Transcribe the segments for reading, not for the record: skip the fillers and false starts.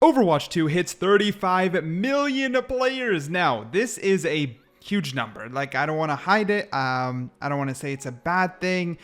Overwatch 2 hits 35 million players. Now, this is a huge number. Like, I don't want to hide it. I don't want to say it's a bad thing.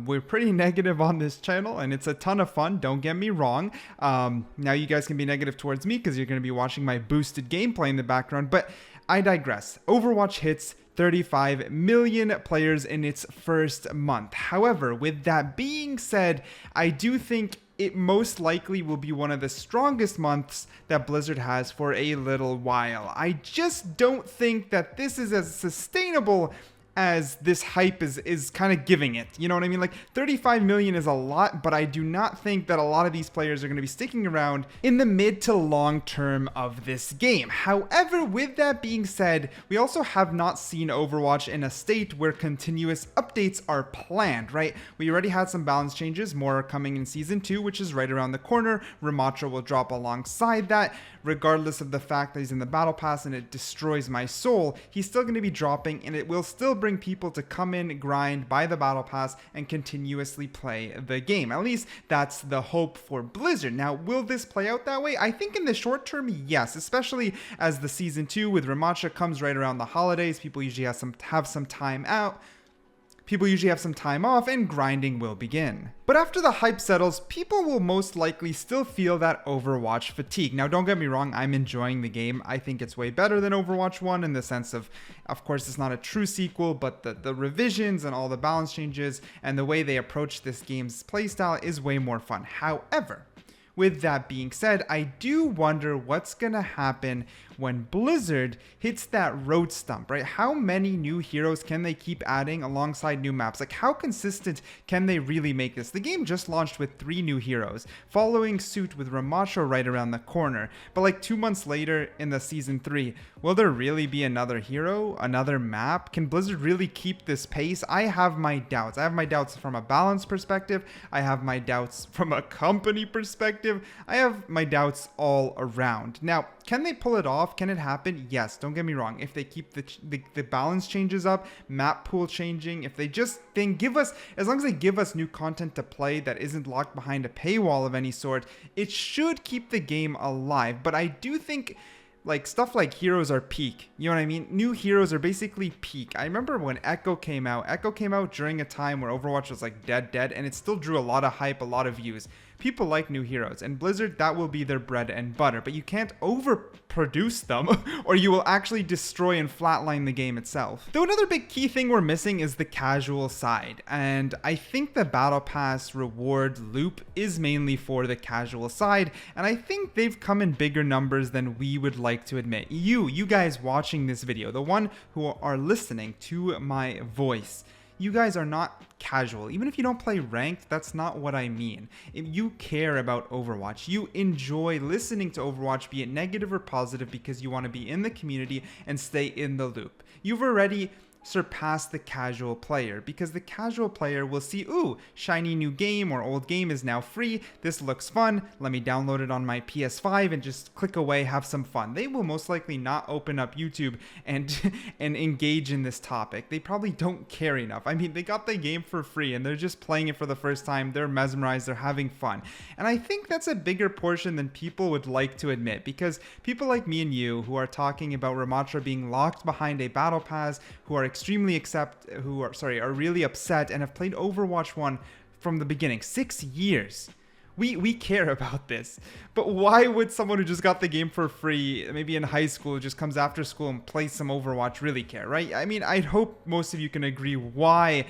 We're pretty negative on this channel, and it's a ton of fun. Don't get me wrong. Now you guys can be negative towards me because you're going to be watching my boosted gameplay in the background, but I digress. Overwatch hits 35 million players in its first month. However, with that being said, I do think it most likely will be one of the strongest months that Blizzard has for a little while. I just don't think that this is as sustainable as this hype is kind of giving it. You know what I mean? Like, 35 million is a lot, but I do not think that a lot of these players are going to be sticking around in the mid to long term of this game. However, with that being said, we also have not seen Overwatch in a state where continuous updates are planned, right? We already had some balance changes, more are coming in Season 2, which is right around the corner. Ramatra will drop alongside that. Regardless of the fact that he's in the Battle Pass and it destroys my soul, he's still going to be dropping, and it will still bring people to come in, grind, buy the Battle Pass, and continuously play the game. At least that's the hope for Blizzard. Now, will this play out that way? I think in the short term, yes, especially as the Season 2 with Ramatra comes right around the holidays. People usually have some time out. People usually have some time off, and grinding will begin. But after the hype settles, people will most likely still feel that Overwatch fatigue. Now, don't get me wrong, I'm enjoying the game. I think it's way better than Overwatch 1 in the sense of course, it's not a true sequel, but the revisions and all the balance changes and the way they approach this game's playstyle is way more fun. However, with that being said, I do wonder what's going to happen when Blizzard hits that road stump, right? How many new heroes can they keep adding alongside new maps? Like, how consistent can they really make this? The game just launched with 3 new heroes, following suit with Ramatra right around the corner. But like 2 months later in the Season 3, will there really be another hero, another map? Can Blizzard really keep this pace? I have my doubts. I have my doubts from a balance perspective. I have my doubts from a company perspective. I have my doubts all around. Now, can they pull it off? Can it happen? Yes, don't get me wrong. If they keep the balance changes up, map pool changing, if they just give us, as long as they give us new content to play that isn't locked behind a paywall of any sort, it should keep the game alive. But I do think like stuff like heroes are peak. You know what I mean? New heroes are basically peak. I remember when Echo came out. Echo came out during a time where Overwatch was like dead, and it still drew a lot of hype, a lot of views. People like new heroes, and Blizzard, that will be their bread and butter, but you can't overproduce them or you will actually destroy and flatline the game itself. Though another big key thing we're missing is the casual side, and I think the Battle Pass reward loop is mainly for the casual side, and I think they've come in bigger numbers than we would like to admit. You guys watching this video, the one who are listening to my voice, you guys are not casual. Even if you don't play ranked, that's not what I mean. If you care about Overwatch, you enjoy listening to Overwatch, be it negative or positive, because you want to be in the community and stay in the loop. You've already surpass the casual player, because the casual player will see, ooh, shiny new game or old game is now free. This looks fun. Let me download it on my PS5 and just click away, have some fun. They will most likely not open up YouTube and engage in this topic. They probably don't care enough. I mean, they got the game for free and they're just playing it for the first time. They're mesmerized. They're having fun. And I think that's a bigger portion than people would like to admit, because people like me and you who are talking about Ramatra being locked behind a battle pass, who are are really upset and have played Overwatch 1 from the beginning, 6 years. We care about this. But why would someone who just got the game for free, maybe in high school, who just comes after school and plays some Overwatch, really care, right? I mean, I hope most of you can agree why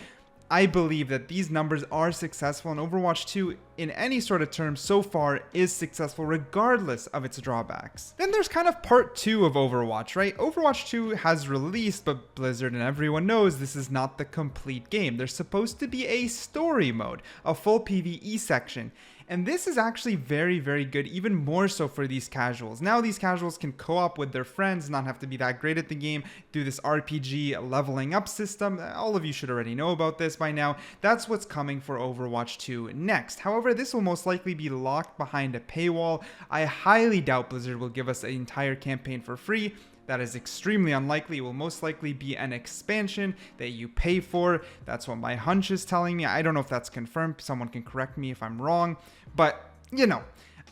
I believe that these numbers are successful, and Overwatch 2 in any sort of term so far is successful regardless of its drawbacks. Then there's kind of part 2 of Overwatch, right? Overwatch 2 has released, but Blizzard and everyone knows this is not the complete game. There's supposed to be a story mode, a full PvE section. And this is actually very, very good, even more so for these casuals. Now these casuals can co-op with their friends, not have to be that great at the game, do this RPG leveling up system. All of you should already know about this by now. That's what's coming for Overwatch 2 next. However, this will most likely be locked behind a paywall. I highly doubt Blizzard will give us an entire campaign for free. That is extremely unlikely. It will most likely be an expansion that you pay for. That's what my hunch is telling me. I don't know if that's confirmed. Someone can correct me if I'm wrong. But, you know,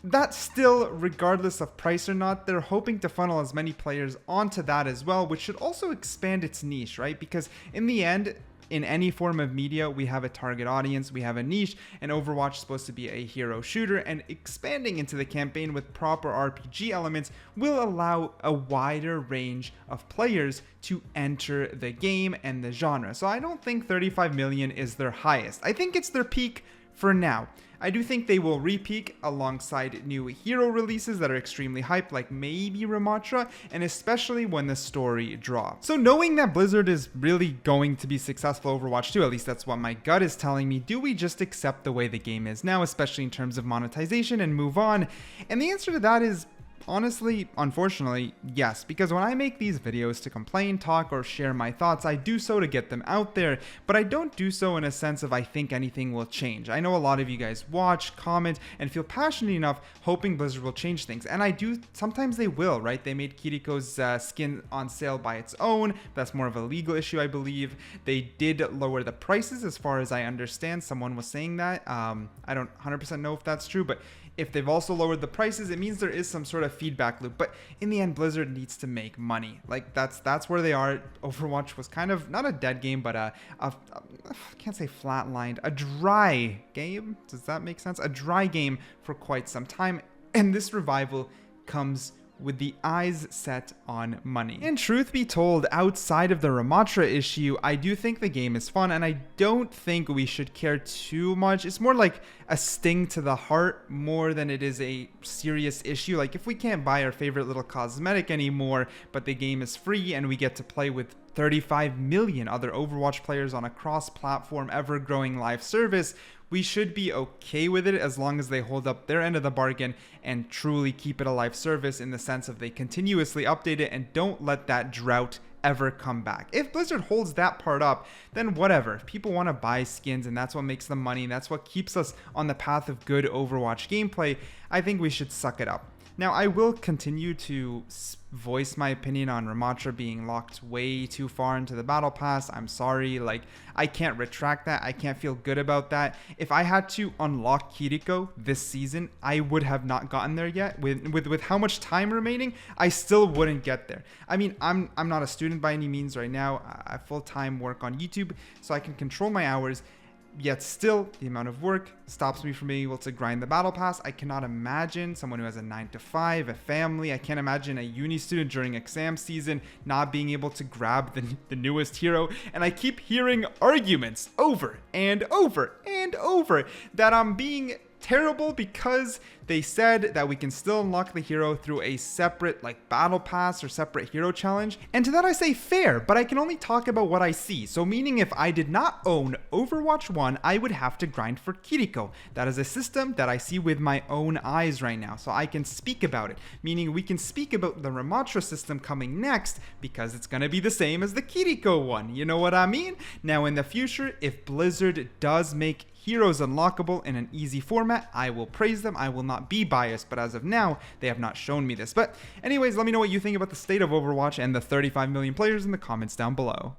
That still, regardless of price or not, they're hoping to funnel as many players onto that as well, which should also expand its niche, right? Because in the end, in any form of media, we have a target audience, we have a niche, and Overwatch is supposed to be a hero shooter, and expanding into the campaign with proper RPG elements will allow a wider range of players to enter the game and the genre. So I don't think 35 million is their highest. I think it's their peak for now. I do think they will re-peak alongside new hero releases that are extremely hyped, like maybe Ramatra, and especially when the story drops. So knowing that Blizzard is really going to be successful Overwatch 2, at least that's what my gut is telling me, do we just accept the way the game is now, especially in terms of monetization, and move on? And the answer to that is, honestly, unfortunately, yes, because when I make these videos to complain, talk, or share my thoughts, I do so to get them out there, but I don't do so in a sense of I think anything will change. I know a lot of you guys watch, comment, and feel passionate enough hoping Blizzard will change things, and I do, sometimes they will, right? They made Kiriko's skin on sale by its own. That's more of a legal issue, I believe. They did lower the prices as far as I understand. Someone was saying that. I don't 100% know if that's true, but if they've also lowered the prices, it means there is some sort of feedback loop. But in the end, Blizzard needs to make money. Like that's where they are. Overwatch was kind of not a dead game, but I can't say flatlined, a dry game. Does that make sense? A dry game for quite some time. And this revival comes with the eyes set on money. And truth be told, outside of the Ramatra issue, I do think the game is fun, and I don't think we should care too much. It's more like a sting to the heart more than it is a serious issue. Like if we can't buy our favorite little cosmetic anymore, but the game is free and we get to play with 35 million other Overwatch players on a cross-platform, ever-growing live service, we should be okay with it as long as they hold up their end of the bargain and truly keep it a live service in the sense of they continuously update it and don't let that drought ever come back. If Blizzard holds that part up, then whatever. If people want to buy skins and that's what makes them money and that's what keeps us on the path of good Overwatch gameplay, I think we should suck it up. Now, I will continue to voice my opinion on Ramatra being locked way too far into the battle pass. I'm sorry, like, I can't retract that. I can't feel good about that. If I had to unlock Kiriko this season, I would have not gotten there yet. With how much time remaining, I still wouldn't get there. I mean, I'm not a student by any means right now. I full-time work on YouTube, so I can control my hours. Yet still, the amount of work stops me from being able to grind the battle pass. I cannot imagine someone who has a 9-to-5, a family. I can't imagine a uni student during exam season not being able to grab the newest hero. And I keep hearing arguments over and over and over that I'm being terrible because they said that we can still unlock the hero through a separate like battle pass or separate hero challenge. And to that I say fair, but I can only talk about what I see. So meaning if I did not own Overwatch 1, I would have to grind for Kiriko. That is a system that I see with my own eyes right now, so I can speak about it. Meaning we can speak about the Ramatra system coming next because it's going to be the same as the Kiriko one. You know what I mean? Now in the future, if Blizzard does make heroes unlockable in an easy format, I will praise them. I will not be biased, but as of now, they have not shown me this. But anyways, let me know what you think about the state of Overwatch and the 35 million players in the comments down below.